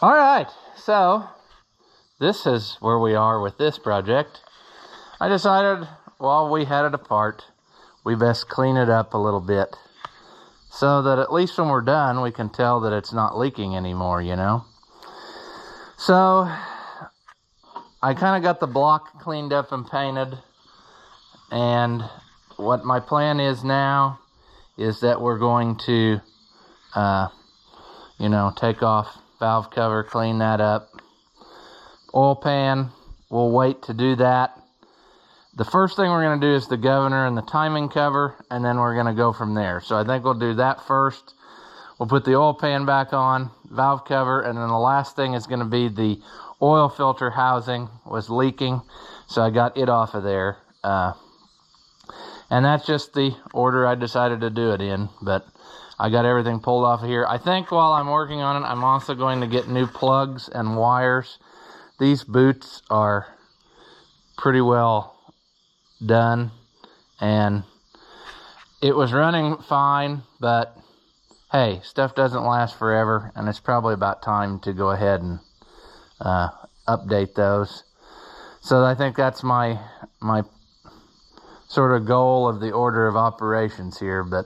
All right, so this is where we are with this project. I decided while we had it apart, we best clean it up a little bit so that at least when we're done, we can tell that it's not leaking anymore, you know? So I kind of got the block cleaned up and painted, and what my plan is now is that we're going to, take off valve cover, clean that up. Oil pan, we'll wait to do that. The first thing we're going to do is the governor and the timing cover, and then we're going to go from there. So I think we'll do that first. We'll put the oil pan back on, valve cover, and then the last thing is going to be the oil filter housing was leaking, so I got it off of there. And that's just the order I decided to do it in, but I got everything pulled off of here. I think while I'm working on it, I'm also going to get new plugs and wires. These boots are pretty well done, and it was running fine, but hey, stuff doesn't last forever, and it's probably about time to go ahead and update those. So I think that's my sort of goal of the order of operations here, but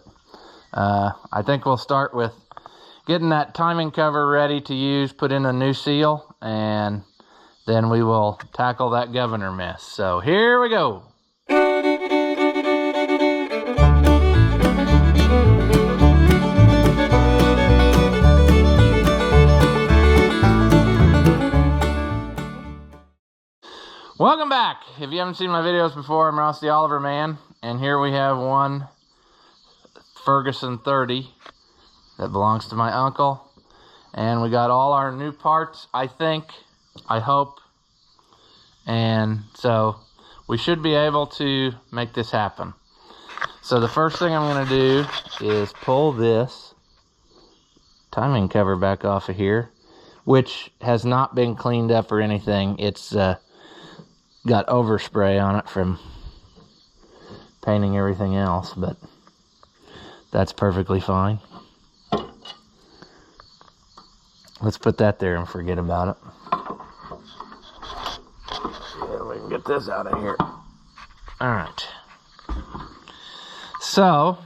I think we'll start with getting that timing cover ready to use, put in a new seal, and then we will tackle that governor mess. So here we go. Welcome back. If you haven't seen my videos before, I'm Ross the Oliver Man, and here we have one Ferguson 30 that belongs to my uncle, and we got all our new parts, I think, I hope, and so we should be able to make this happen. So the first thing I'm going to do is pull this timing cover back off of here, which has not been cleaned up or anything. It's got overspray on it from painting everything else, but that's perfectly fine. Let's put that there and forget about it. Yeah, we can get this out of here. All right. So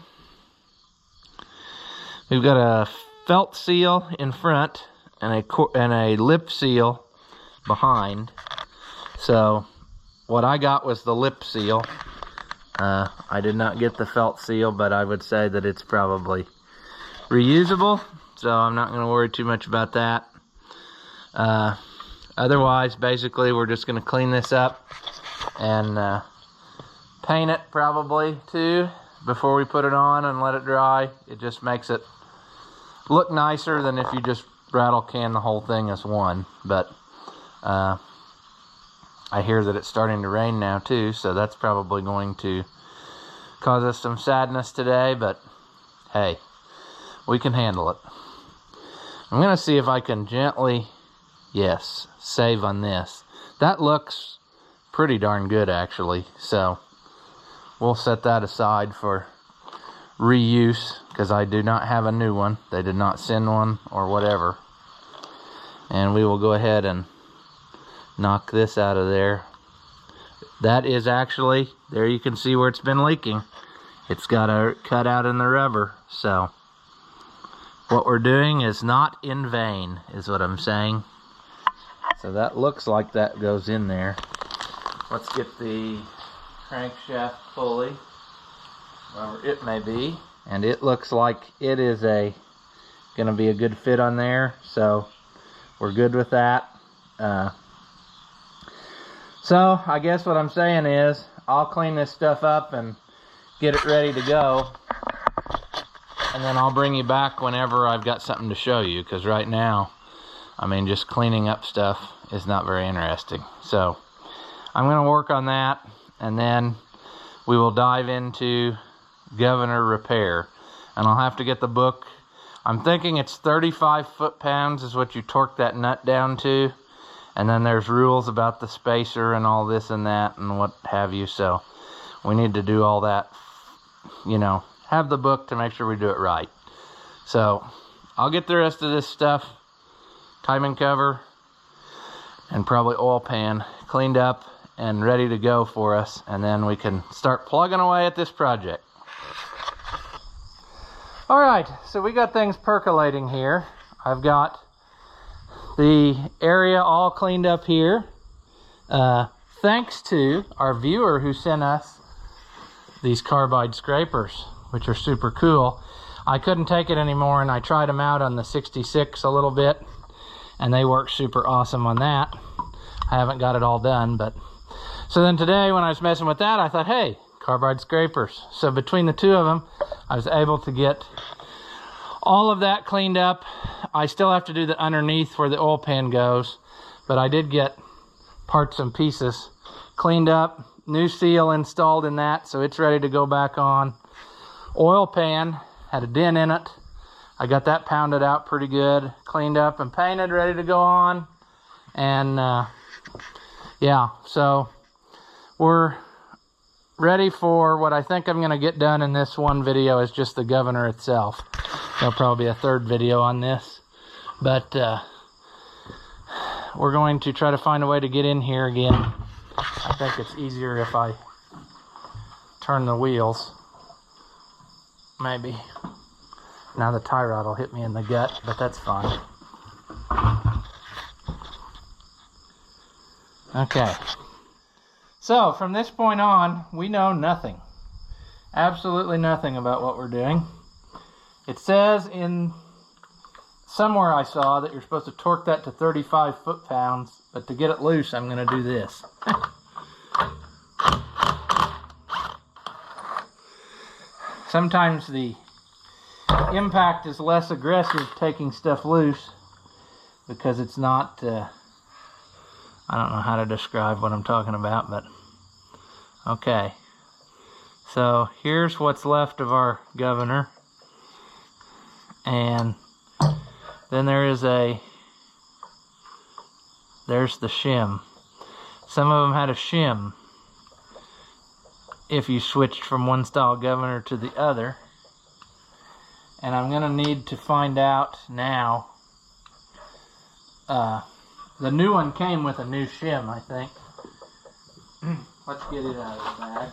we've got a felt seal in front and a lip seal behind. So what I got was the lip seal. I did not get the felt seal, but I would say that it's probably reusable, so I'm not going to worry too much about that. Otherwise, basically, we're just going to clean this up and paint it probably too before we put it on and let it dry. It just makes it look nicer than if you just rattle can the whole thing as one. But I hear that it's starting to rain now too, so that's probably going to cause us some sadness today, but hey, we can handle it. I'm going to see if I can gently, yes, save on this. That looks pretty darn good actually, so we'll set that aside for reuse because I do not have a new one. They did not send one or whatever. And we will go ahead and knock this out of there. That is actually, there you can see where it's been leaking. It's got a cutout in the rubber. So what we're doing is not in vain, is what I'm saying. So that looks like that goes in there. Let's get the crankshaft pulley, wherever it may be. And it looks like it is gonna be a good fit on there. So we're good with that. So I guess what I'm saying is I'll clean this stuff up and get it ready to go, and then I'll bring you back whenever I've got something to show you, because right now, I mean, just cleaning up stuff is not very interesting. So I'm going to work on that, and then we will dive into governor repair, and I'll have to get the book. I'm thinking it's 35 foot-pounds is what you torque that nut down to. And then there's rules about the spacer and all this and that and what have you. So we need to do all that, you know, have the book to make sure we do it right. So I'll get the rest of this stuff timing cover, and probably oil pan cleaned up and ready to go for us, and then we can start plugging away at this project. All right, so we got things percolating here. I've got the area all cleaned up here, thanks to our viewer who sent us these carbide scrapers, which are super cool. I couldn't take it anymore, and I tried them out on the 66 a little bit, and they work super awesome on that. I haven't got it all done, but so then today when I was messing with that, I thought, hey, carbide scrapers. So between the two of them, I was able to get all of that cleaned up. I still have to do the underneath where the oil pan goes, but I did get parts and pieces cleaned up, new seal installed in that, so it's ready to go back on. Oil pan had a dent in it. I got that pounded out pretty good, cleaned up and painted, ready to go on. And yeah, so we're ready for what I think I'm gonna get done in this one video is just the governor itself. There'll probably be a third video on this, but we're going to try to find a way to get in here again. I think it's easier if I turn the wheels, maybe. Now the tie rod will hit me in the gut, but that's fine. Okay. So from this point on, we know nothing. Absolutely nothing about what we're doing. It says in somewhere I saw that you're supposed to torque that to 35 foot-pounds, but to get it loose, I'm going to do this. Sometimes the impact is less aggressive taking stuff loose because it's not, I don't know how to describe what I'm talking about, but okay. So here's what's left of our governor. And then there's the shim. Some of them had a shim if you switched from one style governor to the other. And I'm gonna need to find out now. The new one came with a new shim, I think. Let's get it out of the bag.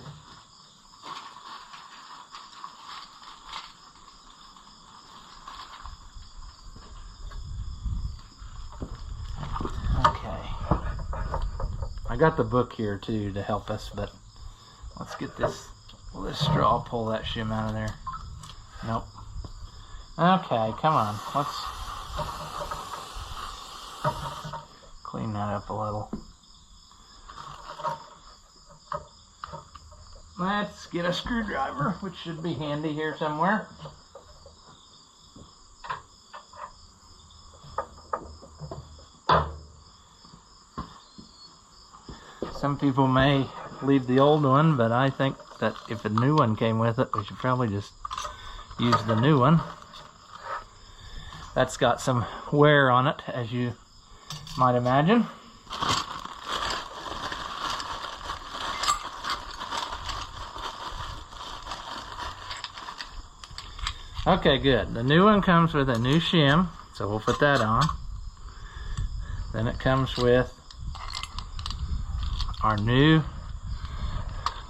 I got the book here too to help us, but let's get this. Will this straw pull that shim out of there? Nope. Okay, come on. Let's clean that up a little. Let's get a screwdriver, which should be handy here somewhere. Some people may leave the old one, but I think that if a new one came with it, we should probably just use the new one. That's got some wear on it, as you might imagine. Okay, good. The new one comes with a new shim, so we'll put that on. Then it comes with our new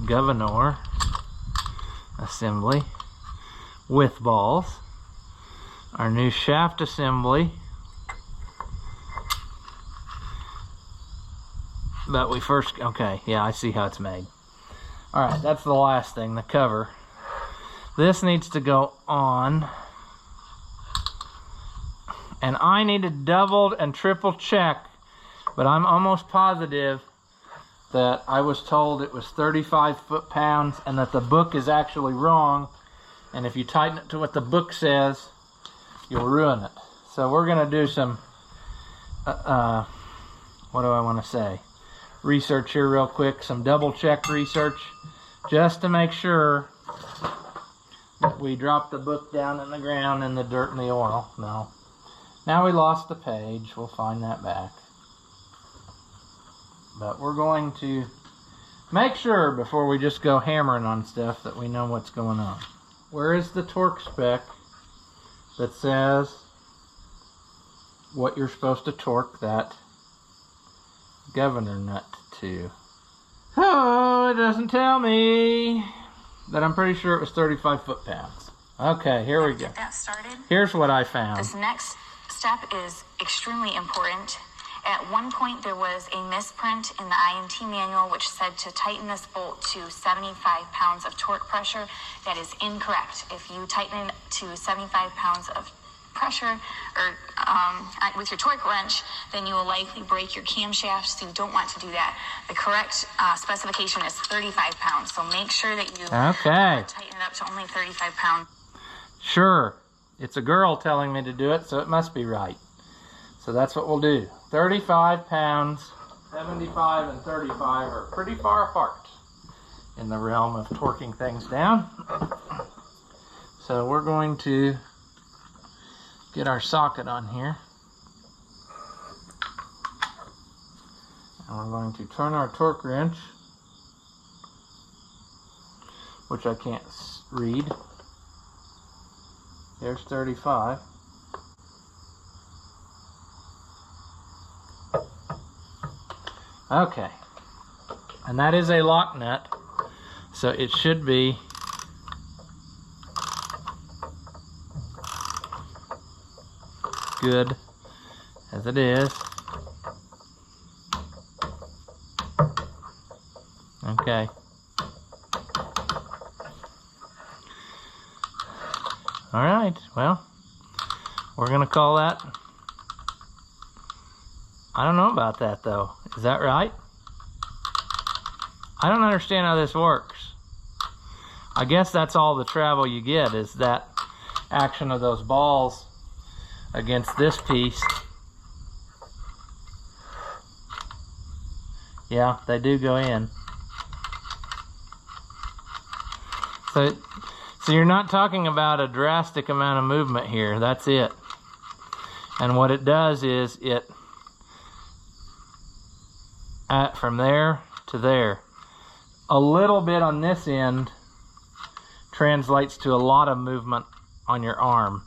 governor assembly with balls, our new shaft assembly, but we first, okay, yeah, I see how it's made. All right, that's the last thing, the cover. This needs to go on, and I need to double and triple check, but I'm almost positive that I was told it was 35 foot-pounds and that the book is actually wrong, and if you tighten it to what the book says, you'll ruin it. So we're gonna do some what do I want to say, research here real quick, some double check research, just to make sure that we drop the book down in the ground in the dirt and the oil. No, now we lost the page, we'll find that back. But we're going to make sure before we just go hammering on stuff that we know what's going on. Where is the torque spec that says what you're supposed to torque that governor nut to. Oh, it doesn't tell me, but I'm pretty sure it was 35 foot-pounds. Okay, here we go. Get that started. Here's what I found. This next step is extremely important. At one point, there was a misprint in the INT manual which said to tighten this bolt to 75 pounds of torque pressure. That is incorrect. If you tighten it to 75 pounds of pressure or with your torque wrench, then you will likely break your camshaft, so you don't want to do that. The correct specification is 35 pounds, so make sure that you tighten it up to only 35 pounds. Sure, it's a girl telling me to do it, so it must be right. So that's what we'll do. 35 pounds, 75 and 35 are pretty far apart in the realm of torquing things down. So we're going to get our socket on here. And we're going to turn our torque wrench, which I can't read. There's 35. Okay, and that is a lock nut, so it should be good as it is. Okay. All right, well, we're gonna call that. I don't know about that though. Is that right? I don't understand how this works. I guess that's all the travel you get, is that action of those balls against this piece. Yeah, they do go in. So you're not talking about a drastic amount of movement here. That's it. And what it does is it, from there to there, a little bit on this end translates to a lot of movement on your arm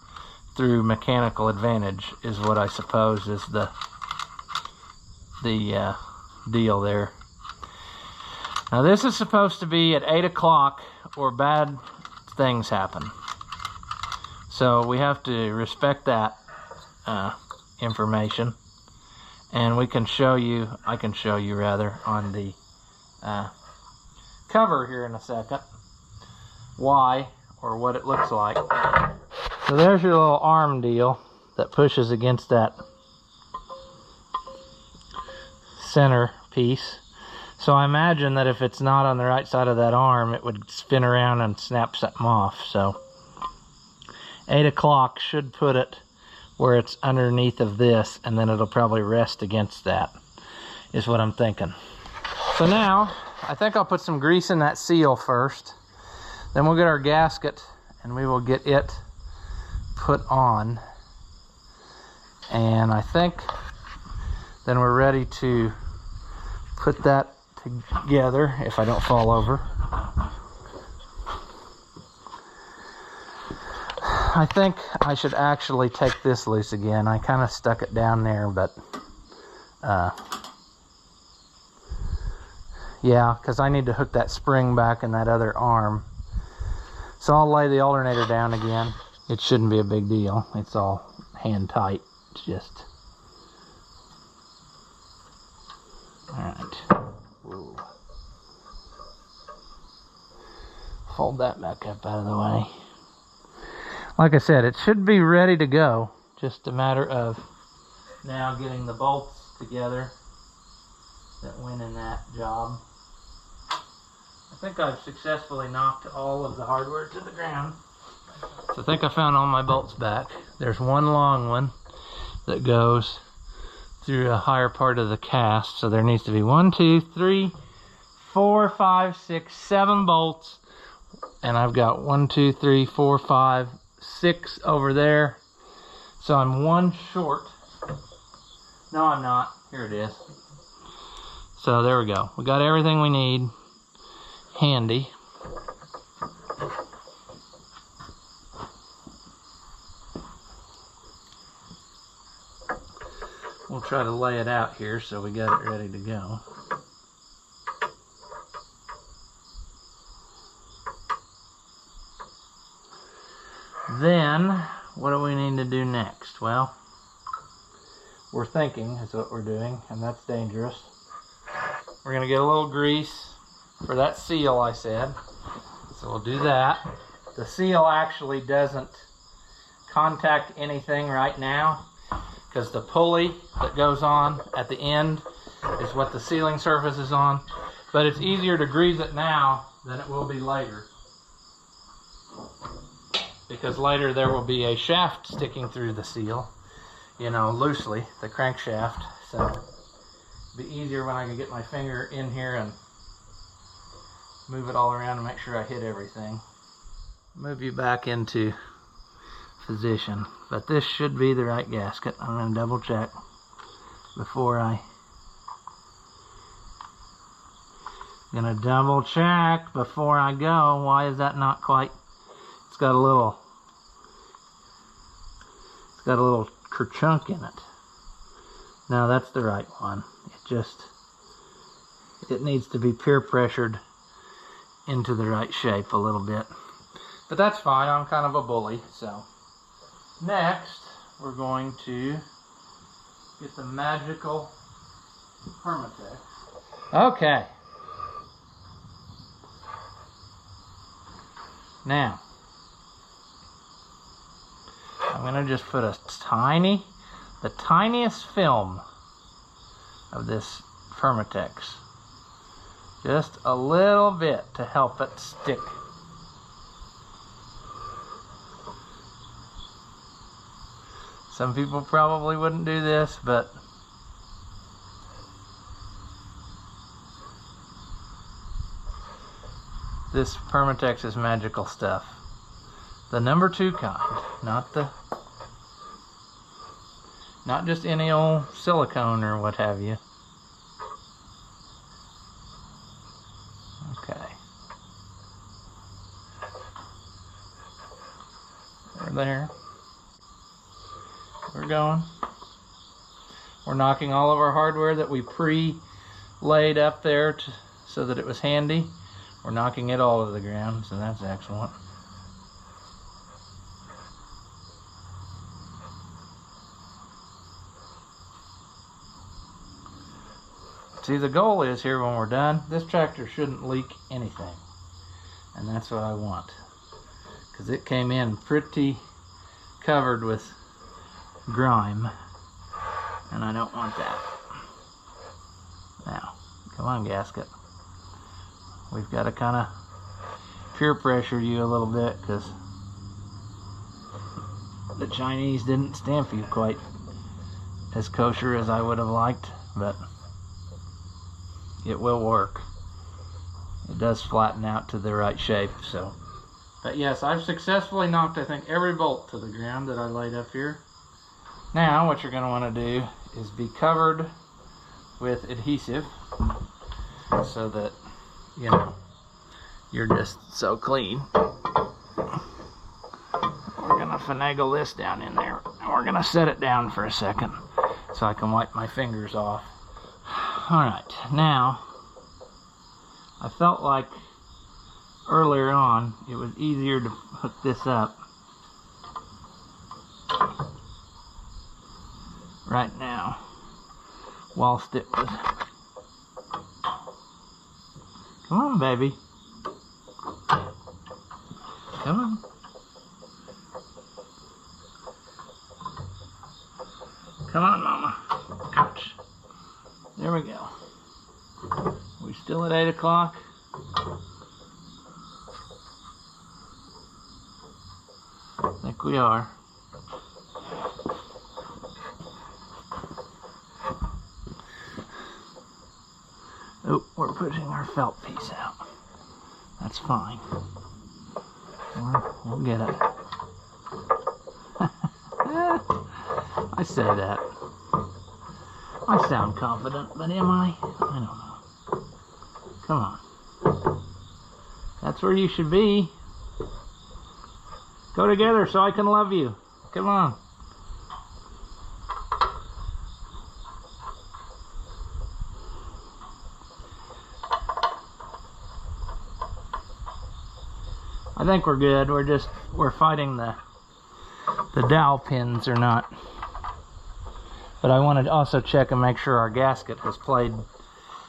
through mechanical advantage, is what I suppose is the deal there. Now this is supposed to be at 8 o'clock or bad things happen. So we have to respect that information. And we can show you, I can show you rather, on the cover here in a second, why or what it looks like. So there's your little arm deal that pushes against that center piece. So I imagine that if it's not on the right side of that arm, it would spin around and snap something off. So 8 o'clock should put it where it's underneath of this, and then it'll probably rest against that, is what I'm thinking. So now, I think I'll put some grease in that seal first. Then we'll get our gasket, and we will get it put on. And I think then we're ready to put that together, if I don't fall over. I think I should actually take this loose again. I kind of stuck it down there, but yeah, because I need to hook that spring back in that other arm. So I'll lay the alternator down again. It shouldn't be a big deal. It's all hand tight. It's just... Alright. Whoa. Fold that back up out of the way. Like I said, it should be ready to go. Just a matter of now getting the bolts together that went in that job. I think I've successfully knocked all of the hardware to the ground. So I think I found all my bolts back. There's one long one that goes through a higher part of the cast. So there needs to be 1, 2, 3, 4, 5, 6, 7 bolts. And I've got 1, 2, 3, 4, 5, 6 over there. So I'm one short. No, I'm not. Here it is. So there we go. We got everything we need handy. try to lay it out here so we got it ready to go. Then, what do we need to do next? Well, we're thinking is what we're doing, and that's dangerous. We're going to get a little grease for that seal I said. So we'll do that. The seal actually doesn't contact anything right now because the pulley that goes on at the end is what the sealing surface is on. But it's easier to grease it now than it will be later, because later there will be a shaft sticking through the seal, you know, loosely, the crankshaft. So it'll be easier when I can get my finger in here and move it all around and make sure I hit everything. Move you back into position, but this should be the right gasket. I'm going to double check before I go. Why is that not quite? It's got a little kerchunk in it. No, that's the right one. It needs to be peer pressured into the right shape a little bit. But that's fine, I'm kind of a bully. So next, we're going to get the magical Permatex. Okay. Now, I'm going to just put the tiniest film of this Permatex. Just a little bit to help it stick. Some people probably wouldn't do this, but this Permatex is magical stuff. The number 2 kind, not just any old silicone or what have you. Okay. We're there. We're going. We're knocking all of our hardware that we pre-laid up there so that it was handy. We're knocking it all to the ground, so that's excellent. See, the goal is here when we're done, this tractor shouldn't leak anything. And that's what I want. Because it came in pretty covered with grime. And I don't want that. Now, come on, gasket. We've got to kind of peer pressure you a little bit because the Chinese didn't stamp you quite as kosher as I would have liked, but it will work. It does flatten out to the right shape, so. But yes, I've successfully knocked, I think, every bolt to the ground that I laid up here. Now, what you're going to want to do is be covered with adhesive so that, you know, you're just so clean. We're going to finagle this down in there, and we're going to set it down for a second so I can wipe my fingers off. Alright, now, I felt like earlier on it was easier to hook this up right now whilst it was. Come on, baby. Come on. Come on, Mama. Ouch. There we go. We still at 8 o'clock? I think we are. Oh, we're pushing our felt piece out. That's fine. We'll get it. I say that. I sound confident, but am I? I don't know. Come on. That's where you should be. Go together so I can love you. Come on. I think we're good. We're fighting the dowel pins or not. But I want to also check and make sure our gasket has played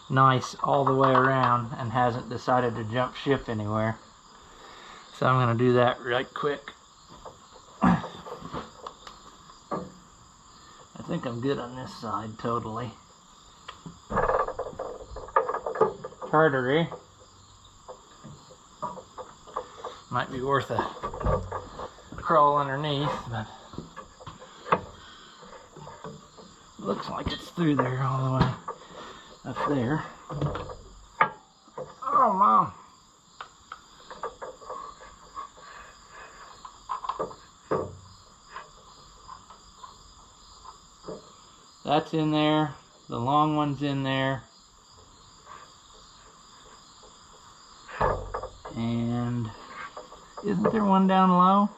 nice all the way around and hasn't decided to jump ship anywhere. So I'm going to do that right quick. I think I'm good on this side totally. Tartary. Might be worth a crawl underneath, but looks like it's through there all the way up there. Oh, Mom. That's in there. The long one's in there. And isn't there one down low?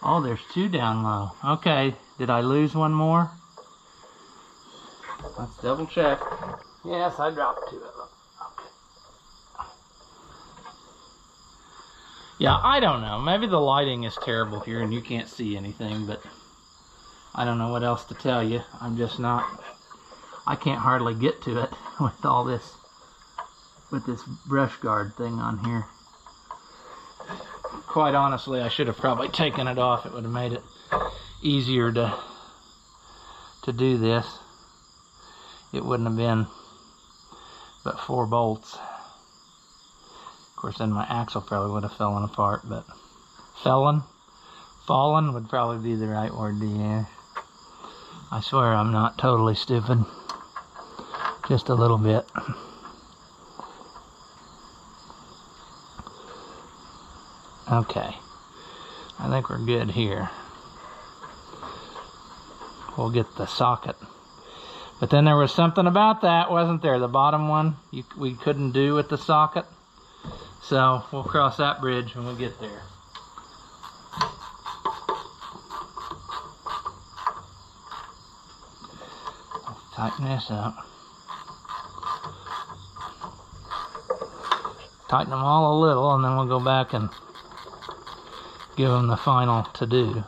Oh, there's two down low. Okay, did I lose one more? Let's double check. Yes, I dropped two of them. Okay. Yeah, I don't know. Maybe the lighting is terrible here and you can't see anything, but I don't know what else to tell you. I'm just not... I can't hardly get to it with all this... with this brush guard thing on here. Quite honestly, I should have probably taken it off. It would have made it easier to do this. It wouldn't have been but 4 bolts. Of course, then my axle probably would have fallen apart, but fallen would probably be the right word to use. I swear I'm not totally stupid. Just a little bit. Okay, I think we're good here. We'll get the socket. But then there was something about that, wasn't there? The bottom one we couldn't do with the socket. So we'll cross that bridge when we get there. Let's tighten this up. Tighten them all a little and then we'll go back and give them the final to-do.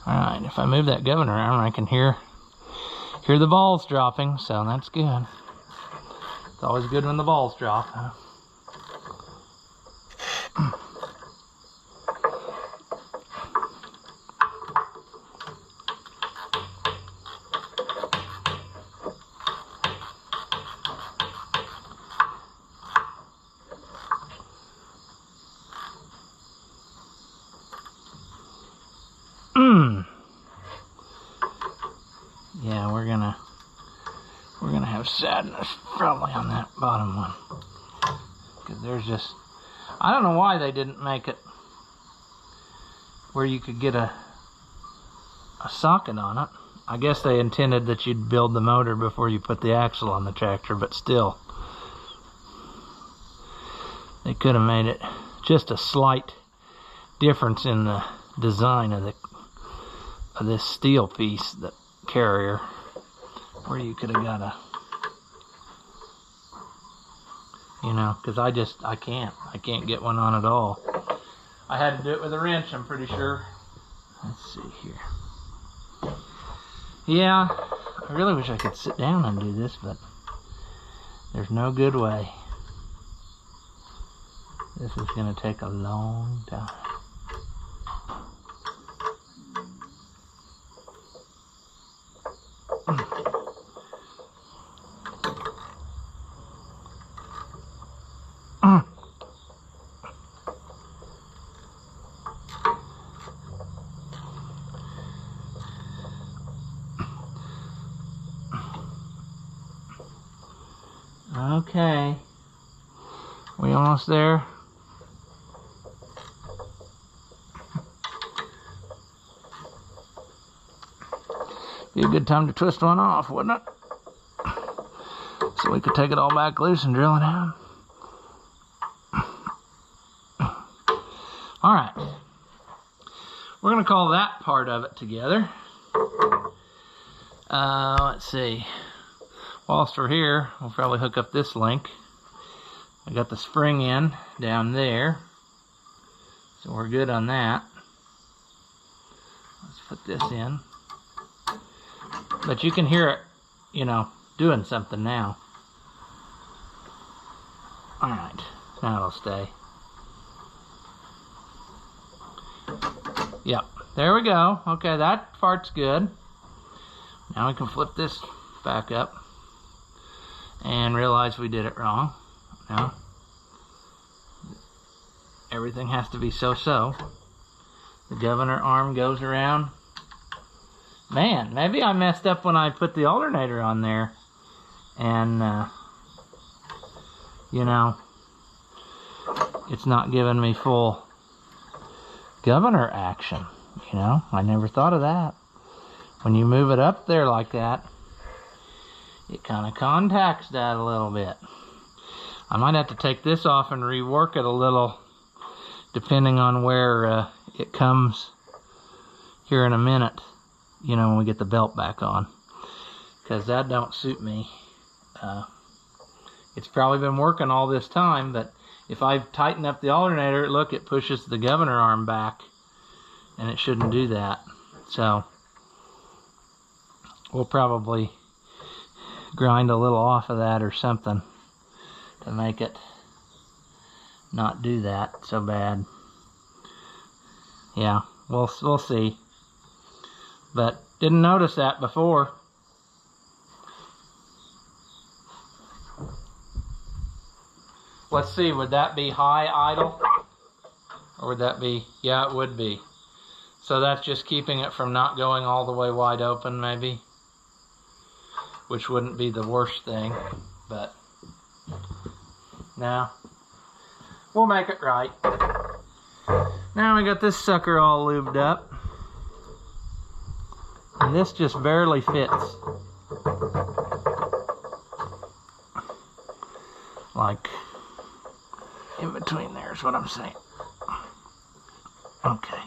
Alright, if I move that governor around, I can hear the balls dropping, so that's good. It's always good when the balls drop, huh? Yeah, we're gonna have sadness probably on that bottom one, because there's just, I don't know why they didn't make it where you could get a socket on it. I guess they intended that you'd build the motor before you put the axle on the tractor, but still, they could have made it just a slight difference in the design of this steel piece, the carrier, where you could have got a, you know, because I can't get one on at all. I had to do it with a wrench, I'm pretty sure. Let's see here. Yeah, I really wish I could sit down and do this, but there's no good way. This is going to take a long time. Okay, we almost there? Be a good time to twist one off, wouldn't it? So So we could take it all back loose and drill it out. All right. We're going to call that part of it together. Let's see. Whilst we're here, we'll probably hook up this link. I got the spring in down there. So we're good on that. Let's put this in. But you can hear it, you know, doing something now. Alright, now it'll stay. Yep, there we go. Okay, that part's good. Now we can flip this back up and realize we did it wrong. Now, everything has to be so-so. The governor arm goes around. Man, maybe I messed up when I put the alternator on there. And, you know, it's not giving me full governor action. You know, I never thought of that. When you move it up there like that, it kind of contacts that a little bit. I might have to take this off and rework it a little, depending on where it comes here in a minute, you know, when we get the belt back on. Because that don't suit me. It's probably been working all this time, but if I tighten up the alternator, look, it pushes the governor arm back, and it shouldn't do that. So we'll probably grind a little off of that or something to make it not do that so bad. Yeah, we'll see. But didn't notice that before. Let's see, would that be high idle? Or would that be, yeah, it would be. So that's just keeping it from not going all the way wide open, maybe. Which wouldn't be the worst thing, but now we'll make it right. Now we got this sucker all lubed up. And this just barely fits. Like in between there is what I'm saying. Okay.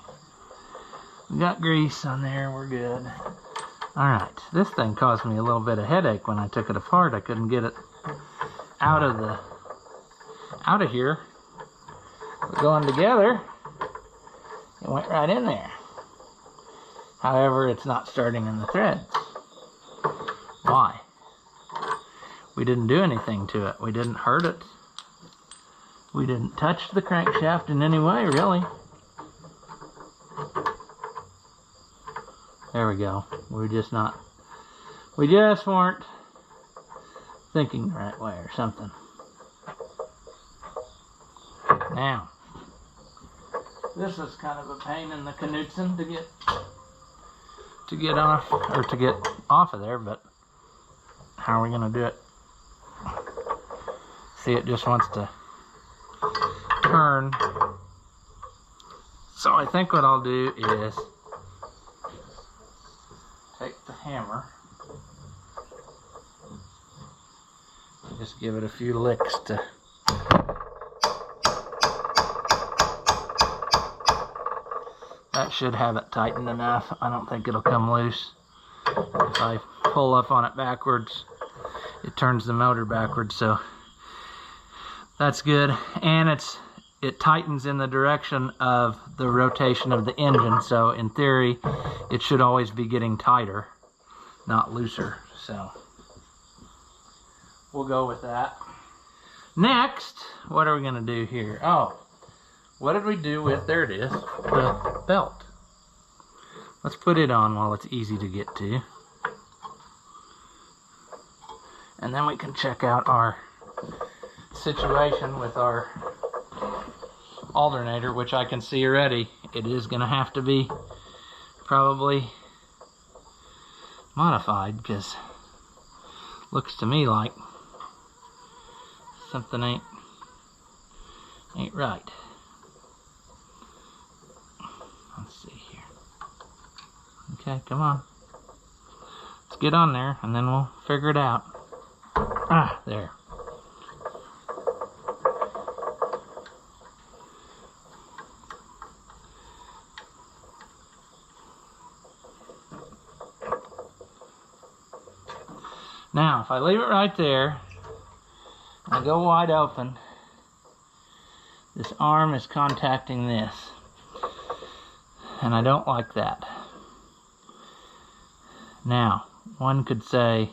We got grease on there, we're good. Alright, this thing caused me a little bit of headache when I took it apart. I couldn't get it out of here. But going together, it went right in there. However, it's not starting in the threads. Why? We didn't do anything to it. We didn't hurt it. We didn't touch the crankshaft in any way, really. There we go. We just weren't thinking the right way or something. Now, this is kind of a pain in the canoodsin to get off of there, but how are we gonna do it? See, it just wants to turn. So I think what I'll do is take the hammer, just give it a few licks to that should have it tightened enough. I don't think it'll come loose. If I pull up on it backwards, it turns the motor backwards, so that's good. And it tightens in the direction of the rotation of the engine, so in theory it should always be getting tighter, not looser. So we'll go with that. Next, what are we going to do here? Oh, what did we do with, there it is, the belt. Let's put it on while it's easy to get to. And then we can check out our situation with our alternator, which I can see already it is going to have to be probably modified, because looks to me like something ain't right. Let's see here. Okay, come on. Let's get on there and then we'll figure it out. Ah, there. Now, if I leave it right there, I go wide open, this arm is contacting this, and I don't like that. Now, one could say,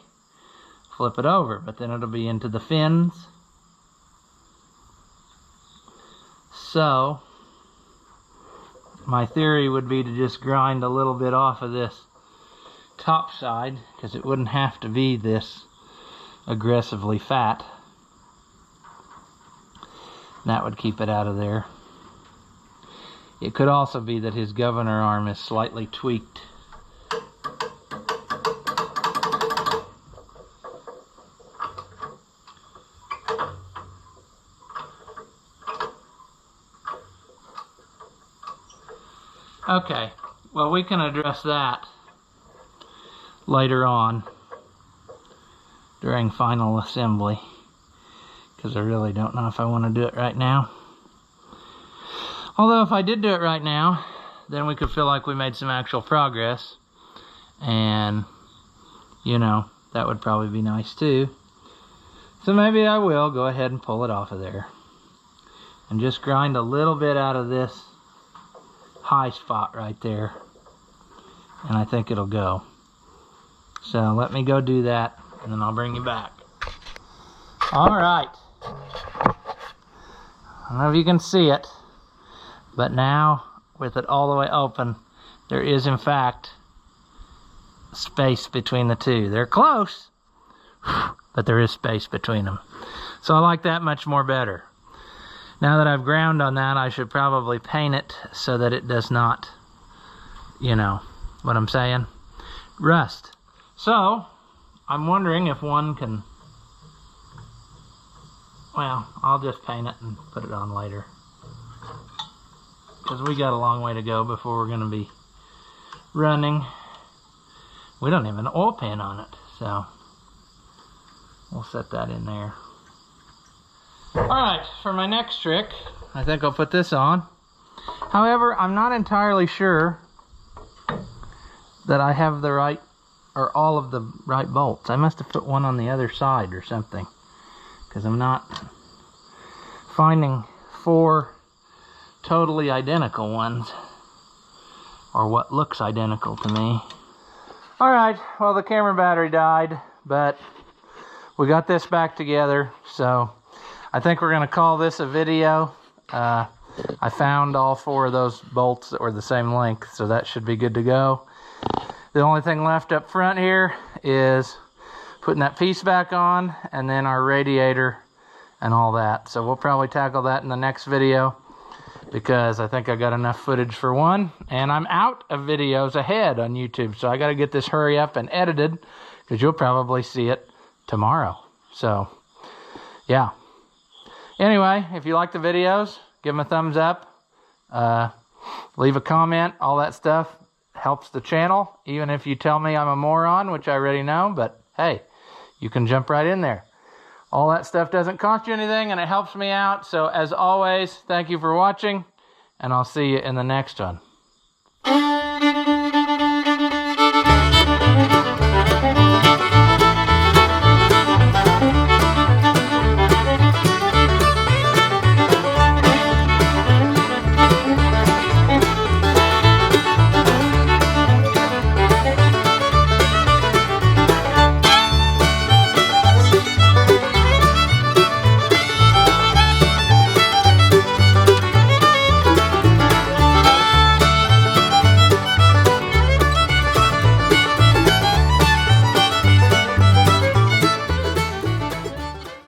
flip it over, but then it'll be into the fins. So, my theory would be to just grind a little bit off of this top side, because it wouldn't have to be this aggressively fat. That would keep it out of there. It could also be that his governor arm is slightly tweaked. Okay, well, we can address that later on during final assembly, because I really don't know if I want to do it right now. Although if I did do it right now, then we could feel like we made some actual progress, and you know, that would probably be nice too. So maybe I will go ahead and pull it off of there and just grind a little bit out of this high spot right there, and I think it'll go. So let me go do that, and then I'll bring you back. All right. I don't know if you can see it, but now with it all the way open, there is in fact space between the two. They're close, but there is space between them. So I like that much more better. Now that I've ground on that, I should probably paint it so that it does not, you know what I'm saying, rust. So I'm wondering if one can, well, I'll just paint it and put it on later, because we got a long way to go before we're going to be running. We don't have an oil pan on it, so we'll set that in there. Alright, for my next trick, I think I'll put this on. However, I'm not entirely sure that I have the right, or all of the right bolts. I must have put one on the other side or something, because I'm not finding 4 totally identical ones, or what looks identical to me. Alright, well, the camera battery died, but we got this back together, so I think we're going to call this a video. I found all 4 of those bolts that were the same length, so that should be good to go. The only thing left up front here is putting that piece back on, and then our radiator and all that. So we'll probably tackle that in the next video, because I think I got enough footage for one, and I'm out of videos ahead on YouTube, so I got to get this hurry up and edited, because you'll probably see it tomorrow. So yeah. Anyway, if you like the videos, give them a thumbs up, leave a comment, all that stuff helps the channel, even if you tell me I'm a moron, which I already know, but hey, you can jump right in there. All that stuff doesn't cost you anything, and it helps me out. So as always, thank you for watching, and I'll see you in the next one.